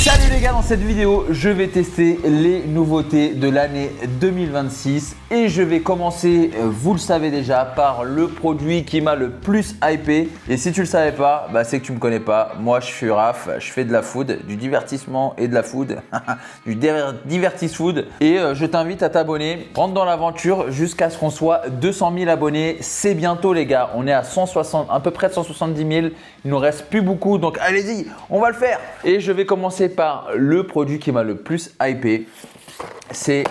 Salut les gars, dans cette vidéo, je vais tester les nouveautés de l'année 2026 et je vais commencer, vous le savez déjà, par le produit qui m'a le plus hypé. Et si tu le savais pas, c'est que tu me connais pas. Moi, je suis Raph, je fais de la food, du divertissement et de la food, du divertis food. Et je t'invite à t'abonner, rentre dans l'aventure jusqu'à ce qu'on soit 200 000 abonnés. C'est bientôt les gars, on est à 160, à peu près de 170 000. Il nous reste plus beaucoup, donc allez-y, on va le faire. Et je vais commencer par le produit qui m'a le plus hypé. C'est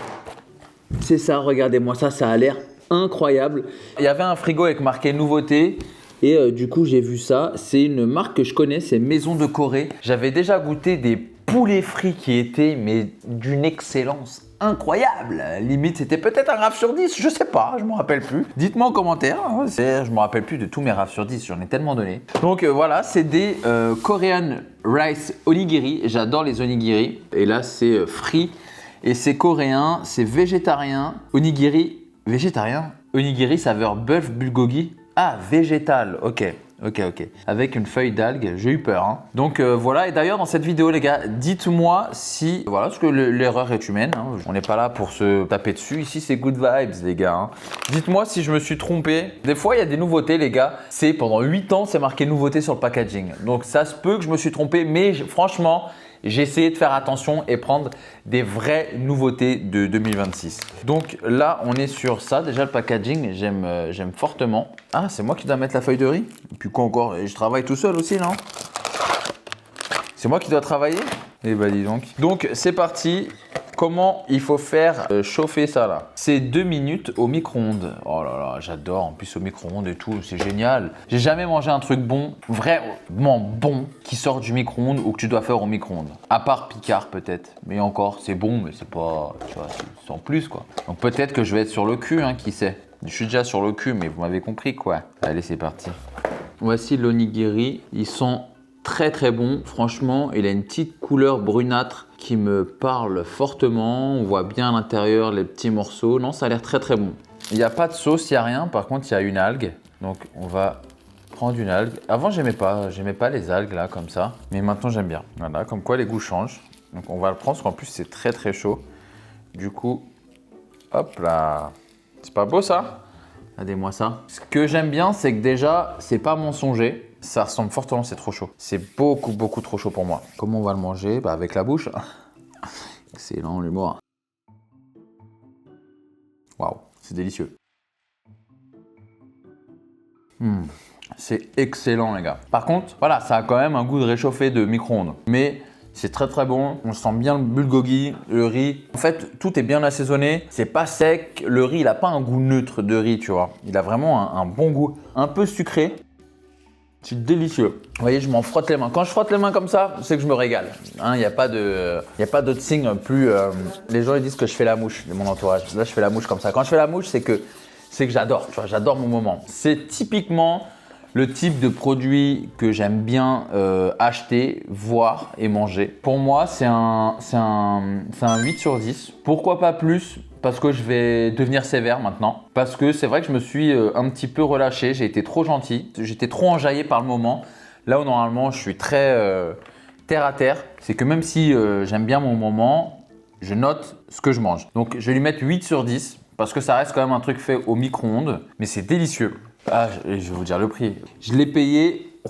ça, regardez-moi ça, ça a l'air incroyable. Il y avait un frigo avec marqué nouveauté et du coup j'ai vu ça. C'est une marque que je connais, c'est Maison de Corée. J'avais déjà goûté des poulets frits qui étaient mais d'une excellence incroyable. Limite c'était peut-être un RAF sur 10, je sais pas, je me rappelle plus. Dites-moi en commentaire, je me rappelle plus de tous mes RAF sur 10, j'en ai tellement donné. Donc voilà, c'est des Korean Rice Onigiri. J'adore les onigiri. Et là c'est frits. Et c'est coréen, c'est végétarien, onigiri, végétarien, onigiri saveur bœuf bulgogi. Ah, végétal, ok. Avec une feuille d'algue, j'ai eu peur. Hein. Donc voilà, et d'ailleurs dans cette vidéo les gars, dites-moi si, voilà, parce que l'erreur est humaine, hein. On n'est pas là pour se taper dessus, ici c'est good vibes les gars. Hein. Dites-moi si je me suis trompé. Des fois il y a des nouveautés les gars, c'est pendant 8 ans c'est marqué nouveauté sur le packaging. Donc ça se peut que je me suis trompé, mais franchement, j'ai essayé de faire attention et prendre des vraies nouveautés de 2026. Donc là, on est sur ça. Déjà, le packaging, j'aime fortement. Ah, c'est moi qui dois mettre la feuille de riz? Et puis quoi encore? Je travaille tout seul aussi, non? C'est moi qui dois travailler? Eh ben dis donc. Donc, c'est parti. Comment il faut faire chauffer ça là? C'est 2 minutes au micro-ondes. Oh là là, j'adore. En plus au micro-ondes et tout, c'est génial. J'ai jamais mangé un truc bon, vraiment bon, qui sort du micro-ondes ou que tu dois faire au micro-ondes. À part Picard peut-être. Mais encore, c'est bon, mais c'est pas, tu vois, c'est en plus quoi. Donc peut-être que je vais être sur le cul, hein, qui sait. Je suis déjà sur le cul, mais vous m'avez compris quoi. Allez, c'est parti. Voici l'onigiri. Ils sont très bons. Franchement, il a une petite couleur brunâtre qui me parle fortement. On voit bien à l'intérieur les petits morceaux. Non, ça a l'air très bon. Il n'y a pas de sauce, il n'y a rien. Par contre, il y a une algue. Donc, on va prendre une algue. Avant, j'aimais pas les algues là, comme ça. Mais maintenant, j'aime bien. Voilà, comme quoi les goûts changent. Donc, on va le prendre parce qu'en plus, c'est très chaud. Du coup, hop là. C'est pas beau ça? Regardez-moi ça. Ce que j'aime bien, c'est que déjà, c'est pas mensonger. Ça ressemble fortement, c'est trop chaud. C'est beaucoup trop chaud pour moi. Comment on va le manger? Avec la bouche. Excellent l'humour. Waouh, c'est délicieux. C'est excellent les gars. Par contre, voilà, ça a quand même un goût de réchauffé de micro-ondes. Mais c'est très bon. On sent bien le bulgogi, le riz. En fait, tout est bien assaisonné. C'est pas sec. Le riz, il a pas un goût neutre de riz, tu vois. Il a vraiment un bon goût. Un peu sucré. C'est délicieux. Vous voyez, je m'en frotte les mains. Quand je frotte les mains comme ça, c'est que je me régale. Il n'y a pas d'autre signe plus… Les gens ils disent que je fais la mouche de mon entourage. Là, je fais la mouche comme ça. Quand je fais la mouche, c'est que j'adore. Tu vois, j'adore mon moment. C'est typiquement le type de produit que j'aime bien acheter, voir et manger. Pour moi, c'est un 8 sur 10. Pourquoi pas plus? Parce que je vais devenir sévère maintenant. Parce que c'est vrai que je me suis un petit peu relâché. J'ai été trop gentil. J'étais trop enjaillé par le moment. Là où normalement, je suis très terre à terre. C'est que même si j'aime bien mon moment, je note ce que je mange. Donc, je vais lui mettre 8 sur 10. Parce que ça reste quand même un truc fait au micro-ondes. Mais c'est délicieux. Ah, je vais vous dire le prix. Je l'ai payé…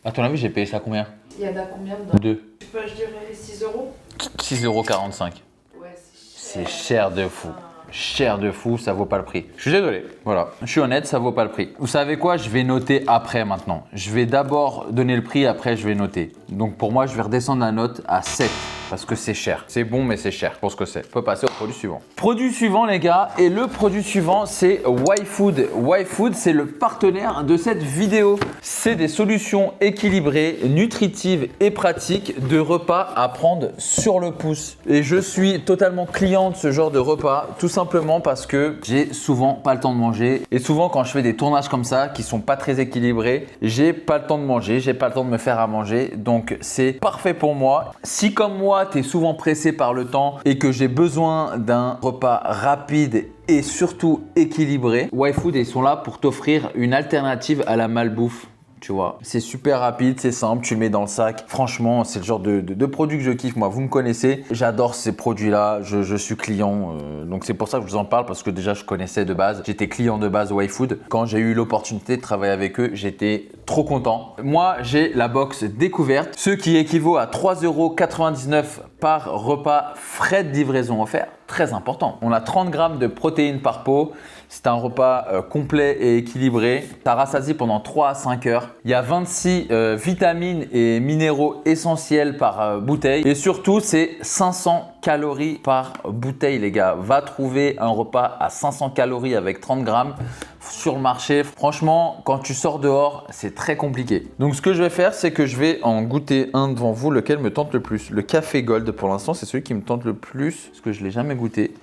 À ton avis, j'ai payé ça combien? Il y en a combien dedans? 2. Je dirais 6 euros. 6,45 €. Ouais, c'est cher de fou. Cher de fou, ça vaut pas le prix. Je suis désolé, voilà. Je suis honnête, ça vaut pas le prix. Vous savez quoi? Je vais noter après maintenant. Je vais d'abord donner le prix, après je vais noter. Donc pour moi, je vais redescendre la note à 7. Parce que c'est cher. C'est bon, mais c'est cher pour ce que c'est. On peut passer au produit suivant. Produit suivant, les gars. Et le produit suivant, c'est YFood. YFood, c'est le partenaire de cette vidéo. C'est des solutions équilibrées, nutritives et pratiques de repas à prendre sur le pouce. Et je suis totalement client de ce genre de repas, tout simplement parce que j'ai souvent pas le temps de manger. Et souvent, quand je fais des tournages comme ça, qui sont pas très équilibrés, j'ai pas le temps de manger, j'ai pas le temps de me faire à manger. Donc, c'est parfait pour moi. Si comme moi, tu es souvent pressé par le temps et que j'ai besoin d'un repas rapide et surtout équilibré, YFood, ils sont là pour t'offrir une alternative à la malbouffe. Tu vois, c'est super rapide, c'est simple, tu le mets dans le sac. Franchement, c'est le genre de produit que je kiffe. Moi, vous me connaissez, j'adore ces produits-là. Je suis client, donc c'est pour ça que je vous en parle parce que déjà je connaissais de base. J'étais client de base YFood. Quand j'ai eu l'opportunité de travailler avec eux, j'étais trop content. Moi, j'ai la box découverte, ce qui équivaut à 3,99 € par repas, frais de livraison offerts. Très important. On a 30 grammes de protéines par pot. C'est un repas complet et équilibré. Ça rassasie pendant 3 à 5 heures. Il y a 26 vitamines et minéraux essentiels par bouteille. Et surtout, c'est 500 calories par bouteille, les gars. Va trouver un repas à 500 calories avec 30 grammes sur le marché. Franchement, quand tu sors dehors, c'est très compliqué. Donc, ce que je vais faire, c'est que je vais en goûter un devant vous, lequel me tente le plus. Le café Gold, pour l'instant, c'est celui qui me tente le plus parce que je ne l'ai jamais goûté.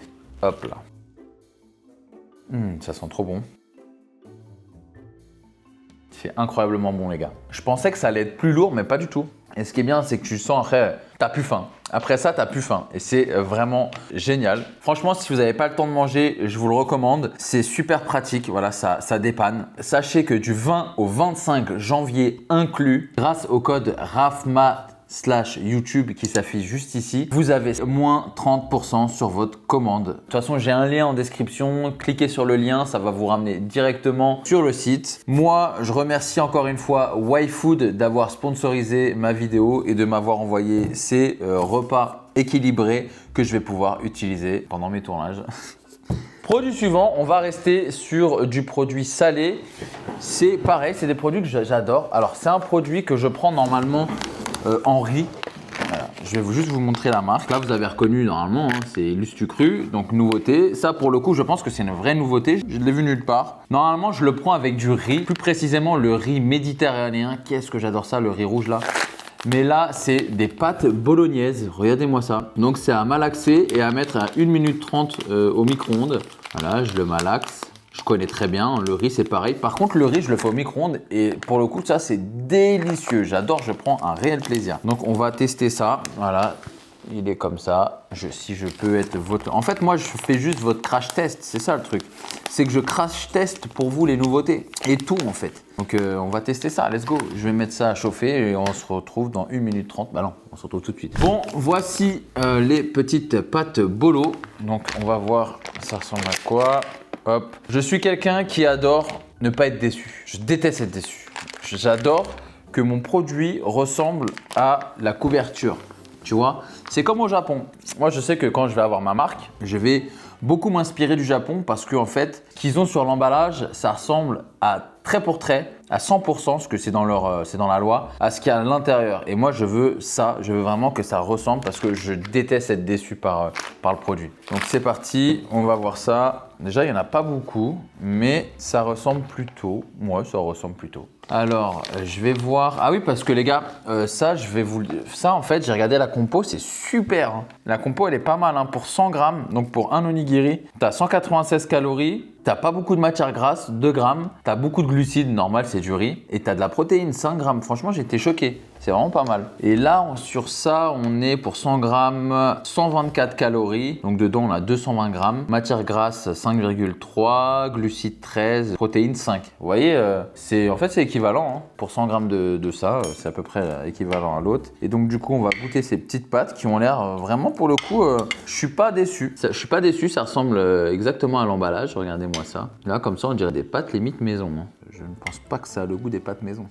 Hop là. Ça sent trop bon. C'est incroyablement bon, les gars. Je pensais que ça allait être plus lourd, mais pas du tout. Et ce qui est bien, c'est que tu sens après, t'as plus faim. Après ça, t'as plus faim. Et c'est vraiment génial. Franchement, si vous n'avez pas le temps de manger, je vous le recommande. C'est super pratique. Voilà, ça dépanne. Sachez que du 20 au 25 janvier inclus, grâce au code RAFMA/YouTube qui s'affiche juste ici, vous avez moins 30% sur votre commande. De toute façon, j'ai un lien en description. Cliquez sur le lien, ça va vous ramener directement sur le site. Moi, je remercie encore une fois YFood d'avoir sponsorisé ma vidéo et de m'avoir envoyé ces repas équilibrés que je vais pouvoir utiliser pendant mes tournages. Produit suivant, on va rester sur du produit salé. C'est pareil, c'est des produits que j'adore. Alors, c'est un produit que je prends normalement en riz. Voilà. Je vais juste vous montrer la marque. Là, vous avez reconnu normalement, hein, c'est Lustucru, donc nouveauté. Ça, pour le coup, je pense que c'est une vraie nouveauté. Je ne l'ai vu nulle part. Normalement, je le prends avec du riz, plus précisément le riz méditerranéen. Qu'est-ce que j'adore ça, le riz rouge là. Mais là, c'est des pâtes bolognaises. Regardez-moi ça. Donc, c'est à malaxer et à mettre à 1 minute 30 au micro-ondes. Voilà, je le malaxe. Je connais très bien, le riz c'est pareil. Par contre, le riz, je le fais au micro-ondes et pour le coup, ça c'est délicieux. J'adore, je prends un réel plaisir. Donc, on va tester ça. Voilà, il est comme ça. Si je peux être votre… En fait, moi, je fais juste votre crash test. C'est ça le truc. C'est que je crash test pour vous les nouveautés et tout en fait. Donc, on va tester ça. Let's go. Je vais mettre ça à chauffer et on se retrouve dans 1 minute 30. Bah non, on se retrouve tout de suite. Bon, voici les petites pâtes bolo. Donc, on va voir ça ressemble à quoi. Hop. Je suis quelqu'un qui adore ne pas être déçu. Je déteste être déçu. J'adore que mon produit ressemble à la couverture. Tu vois, c'est comme au Japon. Moi, je sais que quand je vais avoir ma marque, je vais beaucoup m'inspirer du Japon parce qu'en fait, ce qu'ils ont sur l'emballage, ça ressemble à trait pour trait, à 100%, parce que c'est dans la loi, à ce qu'il y a à l'intérieur. Et moi, je veux ça. Je veux vraiment que ça ressemble parce que je déteste être déçu par le produit. Donc, c'est parti. On va voir ça. Déjà, il n'y en a pas beaucoup, mais ça ressemble plutôt. Ouais, ça ressemble plutôt. Alors, je vais voir. Ah oui, parce que les gars, ça, en fait, j'ai regardé la compo, c'est super. Hein. La compo, elle est pas mal. Hein. Pour 100 grammes, donc pour un onigiri, tu as 196 calories. T'as pas beaucoup de matière grasse, 2 grammes. T'as beaucoup de glucides, normal, c'est du riz. Et t'as de la protéine, 5 grammes. Franchement, j'étais choqué. C'est vraiment pas mal. Et là, sur ça, on est pour 100 grammes, 124 calories. Donc dedans, on a 220 grammes. Matière grasse, 5,3. Glucides, 13. Protéines, 5. Vous voyez, en fait, c'est équivalent. Hein. Pour 100 grammes de ça, c'est à peu près équivalent à l'autre. Et donc, du coup, on va goûter ces petites pâtes qui ont l'air vraiment, pour le coup, je suis pas déçu. Je suis pas déçu, ça ressemble exactement à l'emballage. Regardez-moi ça. Là, comme ça, on dirait des pâtes limite maison. Hein. Je ne pense pas que ça a le goût des pâtes maison.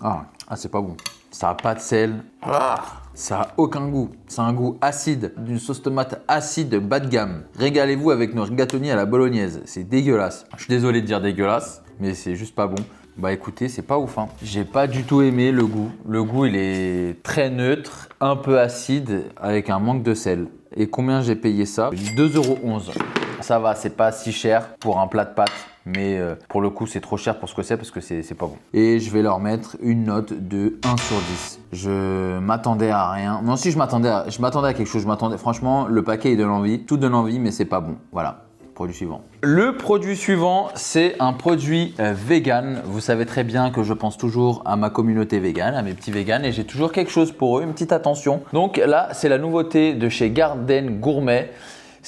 Ah, c'est pas bon. Ça a pas de sel. Ça a aucun goût. C'est un goût acide, d'une sauce tomate acide bas de gamme. Régalez-vous avec nos rigatoni à la bolognaise. C'est dégueulasse. Je suis désolé de dire dégueulasse, mais c'est juste pas bon. Bah écoutez, c'est pas ouf. Hein. J'ai pas du tout aimé le goût. Le goût, il est très neutre, un peu acide, avec un manque de sel. Et combien j'ai payé ça? 2,11 €. Ça va, c'est pas si cher pour un plat de pâtes. Mais pour le coup, c'est trop cher pour ce que c'est parce que c'est pas bon. Et je vais leur mettre une note de 1 sur 10. Je m'attendais à rien. Non, si je m'attendais à quelque chose. Franchement, le paquet, il donne envie. Tout donne envie, mais c'est pas bon. Voilà. Produit suivant. Le produit suivant, c'est un produit vegan. Vous savez très bien que je pense toujours à ma communauté vegan, à mes petits vegans, et j'ai toujours quelque chose pour eux, une petite attention. Donc là, c'est la nouveauté de chez Garden Gourmet.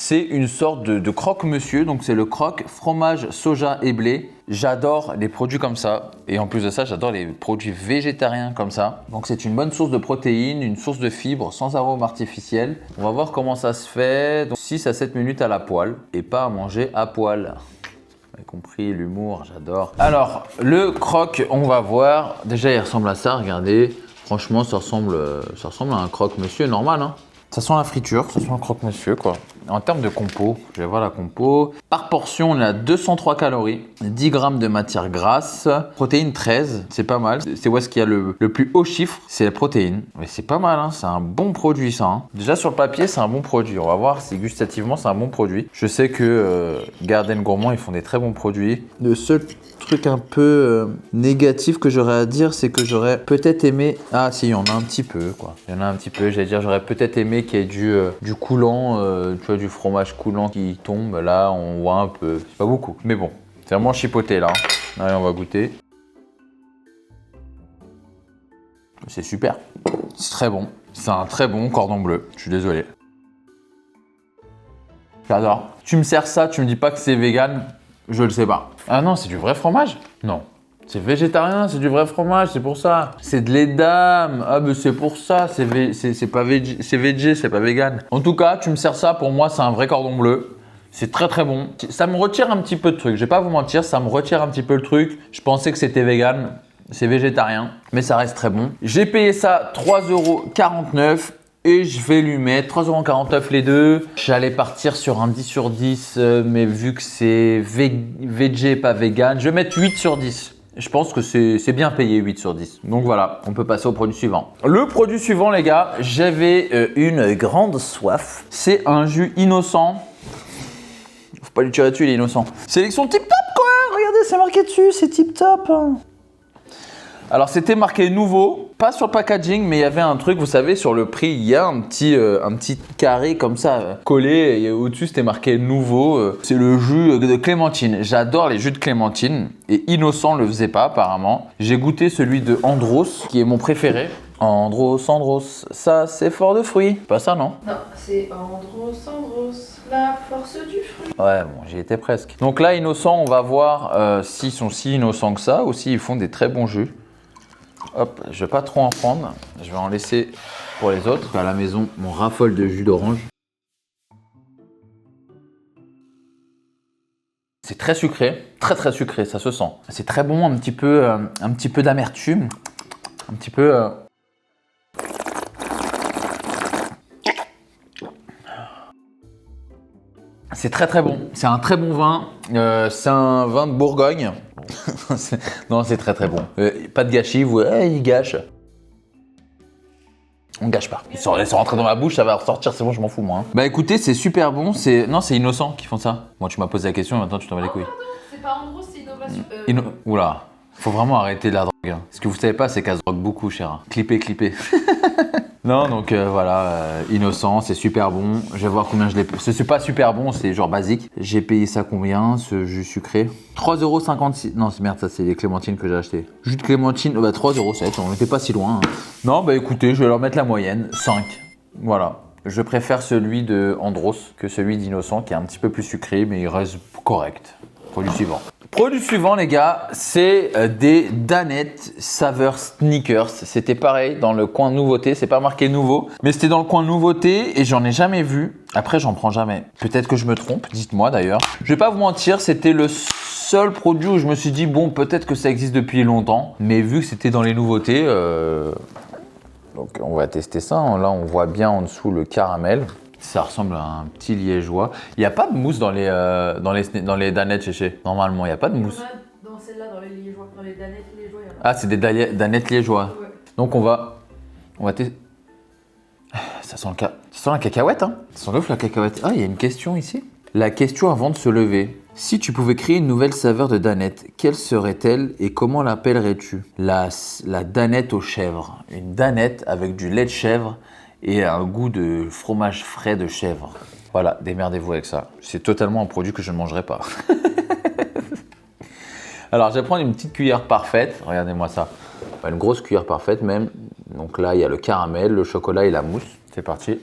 C'est une sorte de croque-monsieur, donc c'est le croque fromage, soja et blé. J'adore les produits comme ça et en plus de ça, j'adore les produits végétariens comme ça. Donc c'est une bonne source de protéines, une source de fibres sans arôme artificiel. On va voir comment ça se fait. Donc 6 à 7 minutes à la poêle et pas à manger à poêle. Vous avez compris l'humour, j'adore. Alors le croque, on va voir. Déjà il ressemble à ça, regardez. Franchement ça ressemble à un croque-monsieur normal, hein. Ça sent la friture, ça sent un croque-monsieur quoi. En termes de compo, je vais voir la compo. Par portion, on a 203 calories, 10 grammes de matière grasse, protéines 13, c'est pas mal. C'est où est-ce qu'il y a le plus haut chiffre, c'est la protéine. Mais c'est pas mal, hein, c'est un bon produit ça. Hein. Déjà sur le papier, c'est un bon produit. On va voir si gustativement c'est un bon produit. Je sais que Garden Gourmand, ils font des très bons produits. Le seul truc un peu négatif que j'aurais à dire, c'est que j'aurais peut-être aimé... Ah si, il y en a un petit peu quoi. Il y en a un petit peu, j'allais dire, j'aurais peut-être aimé qu'il y ait du coulant, tu vois, du fromage coulant qui tombe. Là, on voit un peu, c'est pas beaucoup. Mais bon, c'est vraiment chipoté là. Allez, on va goûter. C'est super, c'est très bon. C'est un très bon cordon bleu, je suis désolé. J'adore. Tu me sers ça, tu me dis pas que c'est vegan, je le sais pas. Ah non, c'est du vrai fromage? Non. C'est végétarien, c'est du vrai fromage, c'est pour ça. C'est de lait d'âme. Ah, mais c'est pour ça, c'est pas végé, c'est pas vegan. En tout cas, tu me sers ça, pour moi, c'est un vrai cordon bleu. C'est très très bon. Ça me retire un petit peu de truc, je vais pas vous mentir, ça me retire un petit peu le truc. Je pensais que c'était vegan, c'est végétarien, mais ça reste très bon. J'ai payé ça 3,49 € et je vais lui mettre 3,49 € les deux. J'allais partir sur un 10 sur 10, mais vu que c'est végé, pas vegan, je vais mettre 8 sur 10. Je pense que c'est bien payé 8 sur 10. Donc voilà, on peut passer au produit suivant. Le produit suivant, les gars, j'avais une grande soif. C'est un jus innocent. Faut pas lui tirer dessus, il est innocent. Sélection Tip Top quoi. Regardez, c'est marqué dessus, c'est Tip Top. Alors c'était marqué nouveau, pas sur le packaging, mais il y avait un truc, vous savez, sur le prix, il y a un petit carré comme ça collé et au-dessus c'était marqué nouveau. C'est le jus de clémentine. J'adore les jus de clémentine et Innocent le faisait pas apparemment. J'ai goûté celui de Andros qui est mon préféré. Andros, ça c'est fort de fruits. Pas ça non? Non, c'est Andros, la force du fruit. Ouais, bon, j'y étais presque. Donc là, Innocent, on va voir s'ils sont si innocents que ça ou s'ils font des très bons jus. Hop, je vais pas trop en prendre, je vais en laisser pour les autres. À la maison, mon raffole de jus d'orange. C'est très sucré, très sucré, ça se sent. C'est très bon, un petit peu d'amertume, un petit peu. C'est très bon, c'est un très bon vin, c'est un vin de Bourgogne. Non, c'est très bon. Pas de gâchis, il gâche. On gâche pas. Ils sont rentrés dans ma bouche, ça va ressortir, c'est bon, je m'en fous moi. Hein. Bah écoutez, c'est super bon, non, c'est Innocent qui font ça. Moi, tu m'as posé la question, maintenant tu t'en vas les couilles. C'est pas Andros, c'est Innovation. Oula, faut vraiment arrêter la drogue. Hein. Ce que vous savez pas, c'est qu'elle se drogue beaucoup, cher. Clippez. Non, donc voilà, Innocent, c'est super bon. Je vais voir combien je l'ai payé. C'est pas super bon, c'est genre basique. J'ai payé ça combien, ce jus sucré? 3,56 €. Non, c'est merde, ça c'est les clémentines que j'ai acheté. Jus de clémentine, 3,07 €, on n'était pas si loin. Hein. Non, bah écoutez, je vais leur mettre la moyenne, 5. Voilà. Je préfère celui de Andros que celui d'Innocent qui est un petit peu plus sucré, mais il reste correct. Produit suivant. Produit suivant, les gars, c'est des Danettes saveur sneakers. C'était pareil dans le coin nouveauté, c'est pas marqué nouveau, mais c'était dans le coin nouveauté et j'en ai jamais vu. Après, j'en prends jamais. Peut-être que je me trompe, dites-moi d'ailleurs. Je vais pas vous mentir, c'était le seul produit où je me suis dit, bon, peut-être que ça existe depuis longtemps, mais vu que c'était dans les nouveautés, donc on va tester ça. Là, on voit bien en dessous le caramel. Ça ressemble à un petit liégeois. Il n'y a pas de mousse dans les danettes chéché. Normalement, il n'y a pas de mousse. Dans celle-là, dans les liégeois, dans les danettes liégeois, il y en a. Ah, c'est des danettes liégeois. Ouais. Donc on va tester. Ça sent la cacahuète, hein. Ça sent l'ouf la cacahuète. Ah, il y a une question ici. La question avant de se lever. Si tu pouvais créer une nouvelle saveur de danette, quelle serait-elle et comment l'appellerais-tu? La danette aux chèvres. Une danette avec du lait de chèvre et un goût de fromage frais de chèvre. Voilà, démerdez-vous avec ça. C'est totalement un produit que je ne mangerai pas. Alors, je vais prendre une petite cuillère parfaite. Regardez-moi ça. Une grosse cuillère parfaite même. Donc là, il y a le caramel, le chocolat et la mousse. C'est parti.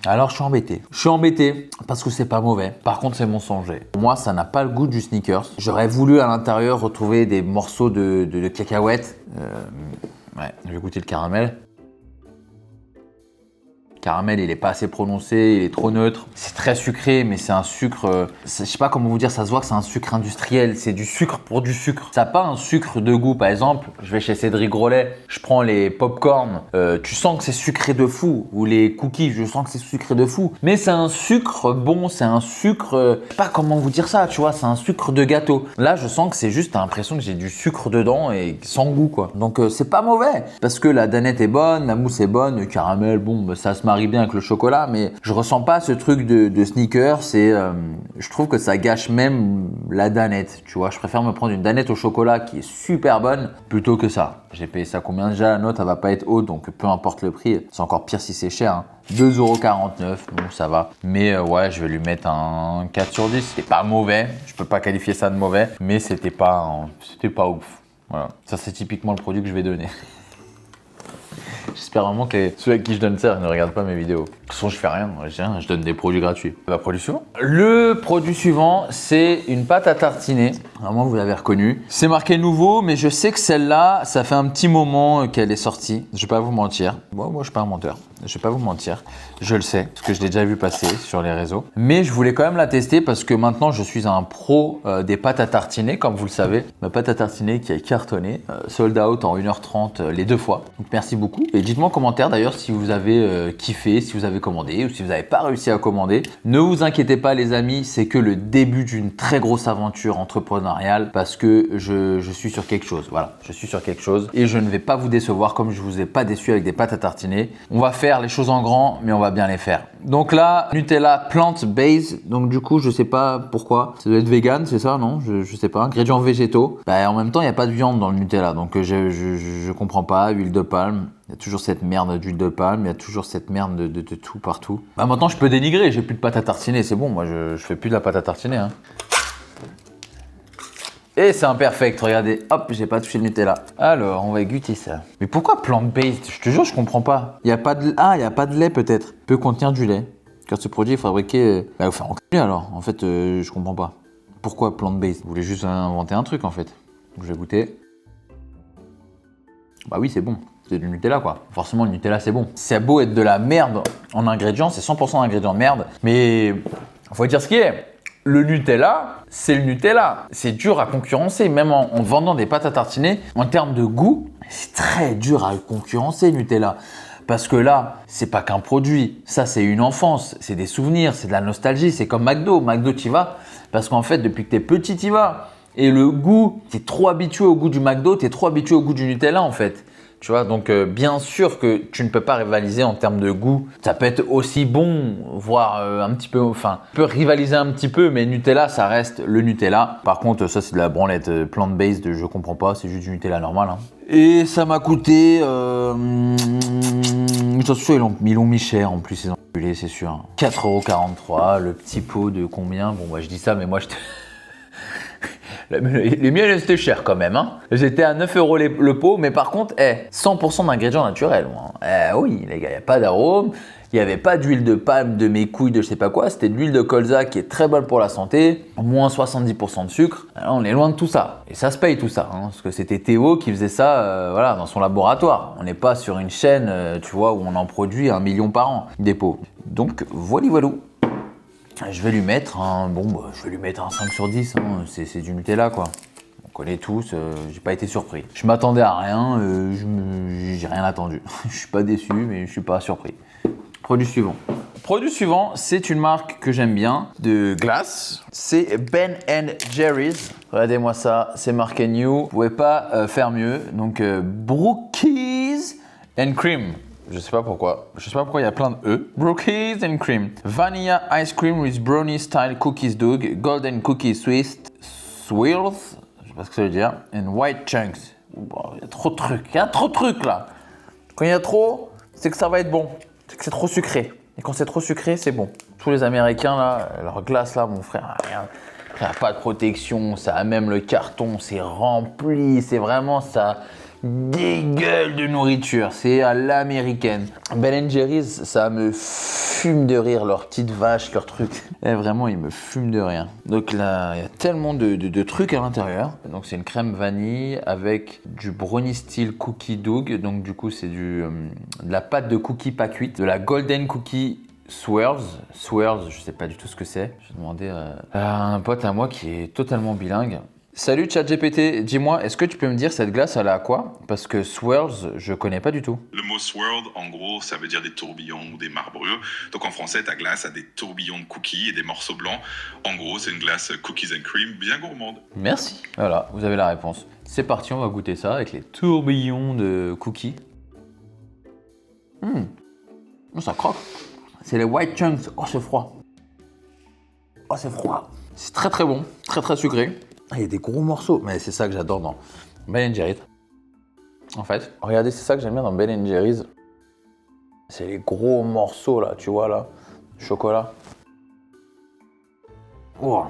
Alors je suis embêté. Je suis embêté parce que c'est pas mauvais. Par contre, c'est mensonger. Pour moi, ça n'a pas le goût du sneakers. J'aurais voulu à l'intérieur retrouver des morceaux de cacahuètes. Ouais, je vais goûter le caramel. Caramel, il est pas assez prononcé, il est trop neutre. C'est très sucré, mais c'est un sucre, je sais pas comment vous dire, ça se voit que c'est un sucre industriel. C'est du sucre pour du sucre. Ça n'a pas un sucre de goût. Par exemple, je vais chez Cédric Grolet, je prends les pop-corn, tu sens que c'est sucré de fou. Ou les cookies, je sens que c'est sucré de fou. Mais c'est un sucre bon, c'est un sucre, je sais pas comment vous dire ça, tu vois, c'est un sucre de gâteau. Là, je sens que c'est juste, t'as l'impression que j'ai du sucre dedans et sans goût, quoi. Donc, c'est pas mauvais. Parce que la danette est bonne, la mousse est bonne, le caramel, bon, ça se marie bien avec le chocolat, mais je ressens pas ce truc de sneaker. Je trouve que ça gâche même la danette, tu vois. Je préfère me prendre une danette au chocolat qui est super bonne plutôt que ça. J'ai payé ça combien déjà? La note, elle va pas être haute, donc peu importe le prix. C'est encore pire si c'est cher, hein. 2,49 €, bon ça va. Mais ouais, je vais lui mettre un 4 sur 10. C'était pas mauvais, je peux pas qualifier ça de mauvais, mais c'était pas ouf. Voilà, ça c'est typiquement le produit que je vais donner. J'espère vraiment que ceux à qui je donne ça ne regardent pas mes vidéos. De toute façon, je fais rien, je donne des produits gratuits. Produit suivant. Le produit suivant, c'est une pâte à tartiner. Vraiment, vous l'avez reconnu. C'est marqué nouveau, mais je sais que celle-là, ça fait un petit moment qu'elle est sortie. Je vais pas vous mentir. Moi, je suis pas un menteur. Je vais pas vous mentir. Je le sais, parce que je l'ai déjà vu passer sur les réseaux. Mais je voulais quand même la tester parce que maintenant, je suis un pro des pâtes à tartiner, comme vous le savez. Ma pâte à tartiner qui a cartonné, sold out en 1h30 les 2 fois. Donc, merci beaucoup. Et dites-moi en commentaire d'ailleurs si vous avez kiffé, si vous avez commandé ou si vous n'avez pas réussi à commander. Ne vous inquiétez pas les amis, c'est que le début d'une très grosse aventure entrepreneuriale parce que je suis sur quelque chose. Voilà, je suis sur quelque chose et je ne vais pas vous décevoir comme je vous ai pas déçu avec des pâtes à tartiner. On va faire les choses en grand, mais on va bien les faire. Donc là, Nutella plant-based. Donc du coup, je sais pas pourquoi. Ça doit être vegan, c'est ça, non? Je sais pas. Ingrédients végétaux. En même temps, il n'y a pas de viande dans le Nutella, donc je comprends pas. Huile de palme. Il y a toujours cette merde d'huile de palme, il y a toujours cette merde de tout partout. Maintenant, je peux dénigrer, j'ai plus de pâte à tartiner, c'est bon, moi je fais plus de la pâte à tartiner. Hein. Et c'est imperfect, regardez, hop, j'ai pas touché le Nutella. Alors, on va goûter ça. Mais pourquoi plant-based? Je te jure, je comprends pas. Il y a pas de lait peut-être. Peut contenir du lait. Car ce produit est fabriqué... enfin, alors, en fait, je comprends pas. Pourquoi plant-based? Vous voulez juste inventer un truc en fait. Donc, je vais goûter. Bah oui, c'est bon. C'est du Nutella quoi. Forcément le Nutella c'est bon. C'est beau être de la merde en ingrédients, c'est 100% d'ingrédients de merde. Mais faut dire ce qui est. Le Nutella, c'est le Nutella. C'est dur à concurrencer. Même en vendant des pâtes à tartiner, en termes de goût, c'est très dur à concurrencer Nutella. Parce que là, c'est pas qu'un produit. Ça, c'est une enfance, c'est des souvenirs, c'est de la nostalgie. C'est comme McDo. McDo, t'y vas. Parce qu'en fait, depuis que t'es petit, t'y vas. Et le goût, t'es trop habitué au goût du McDo, t'es trop habitué au goût du Nutella en fait. Tu vois, donc bien sûr que tu ne peux pas rivaliser en termes de goût. Ça peut être aussi bon, voire un petit peu, enfin, peut rivaliser un petit peu, mais Nutella, ça reste le Nutella. Par contre, ça c'est de la branlette plant-based, je comprends pas, c'est juste du Nutella normal. Hein. Et ça m'a coûté, ils l'ont mis cher en plus, ces enculés, c'est sûr. 4,43 €, le petit pot de combien? Bon, moi je dis ça, mais moi je te... Les miens, c'était cher quand même. Hein. J'étais à 9 € le pot, mais par contre, 100% d'ingrédients naturels. Oui, les gars, il n'y a pas d'arôme, il n'y avait pas d'huile de palme, de mes couilles, de je sais pas quoi. C'était de l'huile de colza qui est très bonne pour la santé, moins 70% de sucre. Alors, on est loin de tout ça. Et ça se paye tout ça, hein, parce que c'était Théo qui faisait ça voilà, dans son laboratoire. On n'est pas sur une chaîne, tu vois, où on en produit 1 million par an, des pots. Donc, voilà. Je vais lui mettre un 5 sur 10, hein. C'est du Nutella quoi. On connaît tous, j'ai pas été surpris. Je m'attendais à rien, j'ai rien attendu. Je suis pas déçu, mais je suis pas surpris. Produit suivant. Produit suivant, c'est une marque que j'aime bien, de glace. C'est Ben & Jerry's. Regardez-moi ça, c'est marqué New. Vous pouvez pas faire mieux. Donc Brookies and Cream. Je sais pas pourquoi. Je sais pas pourquoi il y a plein de E. Brookies and Cream. Vanilla ice cream with brownie style cookies dog. Golden cookies swirls. Je sais pas ce que ça veut dire. And white chunks. Il y a trop de trucs. Il y a trop de trucs là. Quand il y a trop, c'est que ça va être bon. C'est que c'est trop sucré. Et quand c'est trop sucré, c'est bon. Tous les Américains là, leur glace là, mon frère, rien. Ça n'a pas de protection. Ça a même le carton. C'est rempli. C'est vraiment ça. des gueules de nourriture. C'est à l'américaine. Ben Jerry's, ça me fume de rire, leurs petites vaches, leurs trucs. Et vraiment, ils me fument de rire. Donc là, il y a tellement de trucs à l'intérieur. Donc c'est une crème vanille avec du brownie style cookie dough. Donc du coup, c'est de la pâte de cookie pas cuite, de la golden cookie Swirls, je sais pas du tout ce que c'est. Je vais demander à un pote à moi qui est totalement bilingue. Salut ChatGPT, dis-moi, est-ce que tu peux me dire cette glace elle est à quoi? Parce que swirls, je connais pas du tout. Le mot swirl, en gros, ça veut dire des tourbillons ou des marbrures. Donc en français, ta glace a des tourbillons de cookies et des morceaux blancs. En gros, c'est une glace cookies and cream bien gourmande. Merci. Voilà, vous avez la réponse. C'est parti, on va goûter ça avec les tourbillons de cookies. Ça croque. C'est les white chunks. Oh, c'est froid. Oh, c'est froid. C'est très très bon, très très sucré. Il y a des gros morceaux, mais c'est ça que j'adore dans Ben Jerry's. En fait, regardez, c'est ça que j'aime bien dans Ben Jerry's. C'est les gros morceaux là, tu vois là, chocolat. Oh,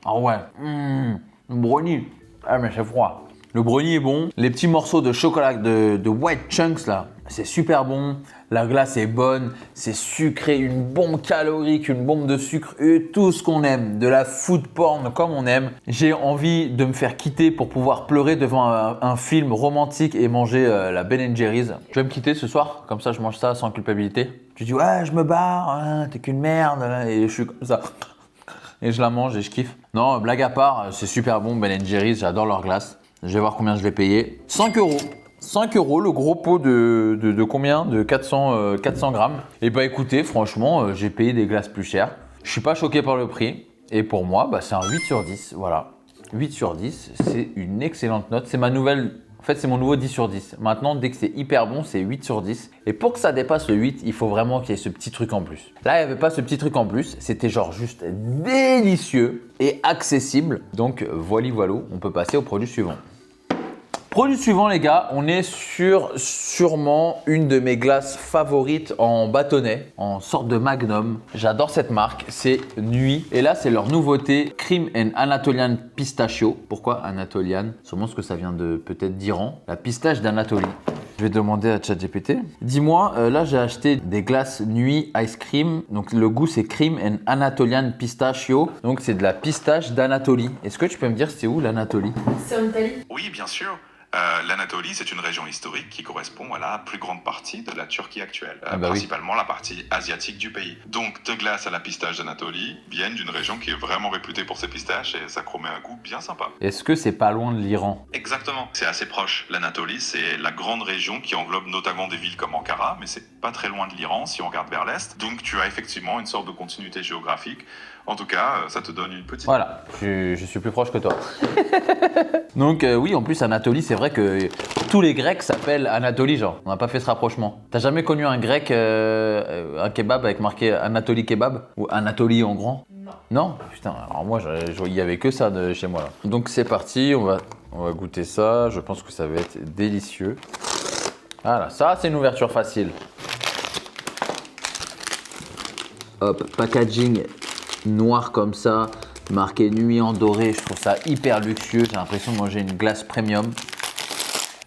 ah ouais, le brownie. Ah mais c'est froid. Le brownie est bon. Les petits morceaux de chocolat, de white chunks là, c'est super bon. La glace est bonne, c'est sucré, une bombe calorique, une bombe de sucre et tout ce qu'on aime. De la food porn comme on aime. J'ai envie de me faire quitter pour pouvoir pleurer devant un film romantique et manger la Ben Jerry's. Tu vas me quitter ce soir? Comme ça je mange ça sans culpabilité. Tu dis ouais je me barre, hein, t'es qu'une merde. Et je suis comme ça. Et je la mange et je kiffe. Non, blague à part, c'est super bon Ben Jerry's, j'adore leur glace. Je vais voir combien je l'ai payé. 5 euros. 5 euros, le gros pot de combien? De 400 grammes. Et bah écoutez, franchement, j'ai payé des glaces plus chères. Je suis pas choqué par le prix. Et pour moi, bah, c'est un 8 sur 10. Voilà. 8 sur 10, c'est une excellente note. C'est ma nouvelle. En fait, c'est mon nouveau 10 sur 10. Maintenant, dès que c'est hyper bon, c'est 8 sur 10. Et pour que ça dépasse le 8, il faut vraiment qu'il y ait ce petit truc en plus. Là, il n'y avait pas ce petit truc en plus. C'était genre juste délicieux et accessible. Donc, voilà, on peut passer au produit suivant. Produit suivant les gars, on est sur sûrement une de mes glaces favorites en bâtonnet, en sorte de magnum. J'adore cette marque, c'est Nuit. Et là c'est leur nouveauté Cream and Anatolian Pistachio. Pourquoi Anatolian? Sûrement ce que ça vient de peut-être d'Iran. La pistache d'Anatolie. Je vais demander à ChatGPT. Dis-moi, là j'ai acheté des glaces Nuit Ice Cream. Donc le goût c'est Cream and Anatolian Pistachio. Donc c'est de la pistache d'Anatolie. Est-ce que tu peux me dire c'est où l'Anatolie? C'est en Italie. Oui, bien sûr. L'Anatolie, c'est une région historique qui correspond à la plus grande partie de la Turquie actuelle, principalement la partie asiatique du pays. Donc, deux glaces à la pistache d'Anatolie viennent d'une région qui est vraiment réputée pour ses pistaches et ça promet un goût bien sympa. Est-ce que c'est pas loin de l'Iran? Exactement, c'est assez proche. L'Anatolie, c'est la grande région qui englobe notamment des villes comme Ankara, mais c'est pas très loin de l'Iran si on regarde vers l'est. Donc, tu as effectivement une sorte de continuité géographique. En tout cas, ça te donne une petite... Voilà, je suis plus proche que toi. Donc oui, en plus Anatolie, c'est vrai que tous les Grecs s'appellent Anatolie, genre. On n'a pas fait ce rapprochement. T'as jamais connu un Grec, un kebab avec marqué Anatolie Kebab? Ou Anatolie en grand? Non. Non? Putain, alors moi, il y avait que ça de chez moi là. Donc c'est parti, on va goûter ça. Je pense que ça va être délicieux. Voilà, ça c'est une ouverture facile. Hop, packaging noir comme ça, marqué Nuit en doré, je trouve ça hyper luxueux, j'ai l'impression de manger une glace premium.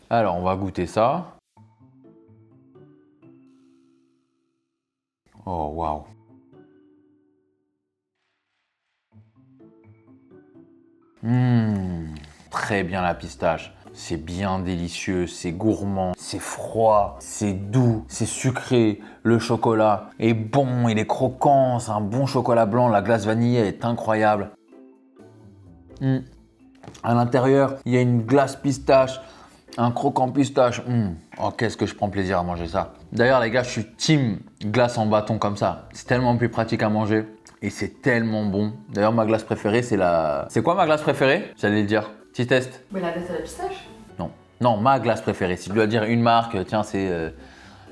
Alors on va goûter ça. Oh waouh. Très bien la pistache. C'est bien délicieux, c'est gourmand, c'est froid, c'est doux, c'est sucré. Le chocolat est bon, il est croquant, c'est un bon chocolat blanc. La glace vanille est incroyable. À l'intérieur, il y a une glace pistache, un croquant pistache. Oh, qu'est-ce que je prends plaisir à manger ça. D'ailleurs, les gars, je suis team glace en bâton comme ça. C'est tellement plus pratique à manger et c'est tellement bon. D'ailleurs, ma glace préférée, c'est la... C'est quoi ma glace préférée? J'allais le dire. Petit test. Mais la glace à la pistache? Non. Non, ma glace préférée. Si je dois dire une marque, tiens, c'est...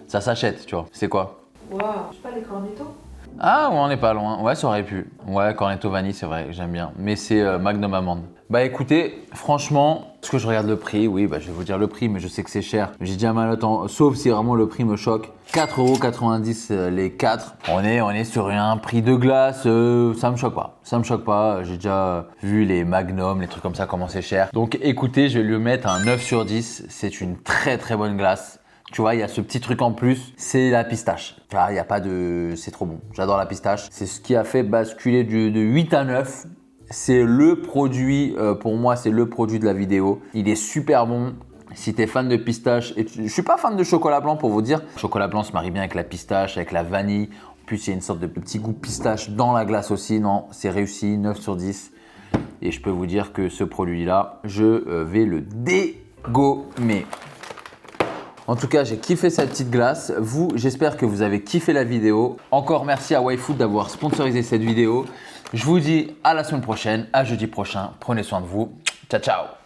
ça s'achète, tu vois. C'est quoi? Waouh, je sais pas, les cornettos? Ah, ouais, on n'est pas loin. Ouais, ça aurait pu. Ouais, cornetto vanille, c'est vrai, j'aime bien. Mais c'est Magnum amande. Bah écoutez, franchement, est-ce que je regarde le prix? Oui, bah je vais vous dire le prix, mais je sais que c'est cher. J'ai déjà mal au temps, sauf si vraiment le prix me choque. 4,90 € les 4. On est sur un prix de glace, ça me choque pas. Ça me choque pas. J'ai déjà vu les Magnum, les trucs comme ça, comment c'est cher. Donc écoutez, je vais lui mettre un 9 sur 10. C'est une très très bonne glace. Tu vois, il y a ce petit truc en plus, c'est la pistache. Tu vois, il n'y a pas de… C'est trop bon. J'adore la pistache. C'est ce qui a fait basculer de 8 à 9. C'est le produit, pour moi, c'est le produit de la vidéo. Il est super bon. Si tu es fan de pistache, et je suis pas fan de chocolat blanc pour vous dire. Le chocolat blanc se marie bien avec la pistache, avec la vanille. En plus, il y a une sorte de petit goût pistache dans la glace aussi. Non, c'est réussi, 9 sur 10. Et je peux vous dire que ce produit-là, je vais le dégommer. En tout cas, j'ai kiffé cette petite glace. Vous, j'espère que vous avez kiffé la vidéo. Encore merci à YFood d'avoir sponsorisé cette vidéo. Je vous dis à la semaine prochaine, à jeudi prochain. Prenez soin de vous. Ciao, ciao.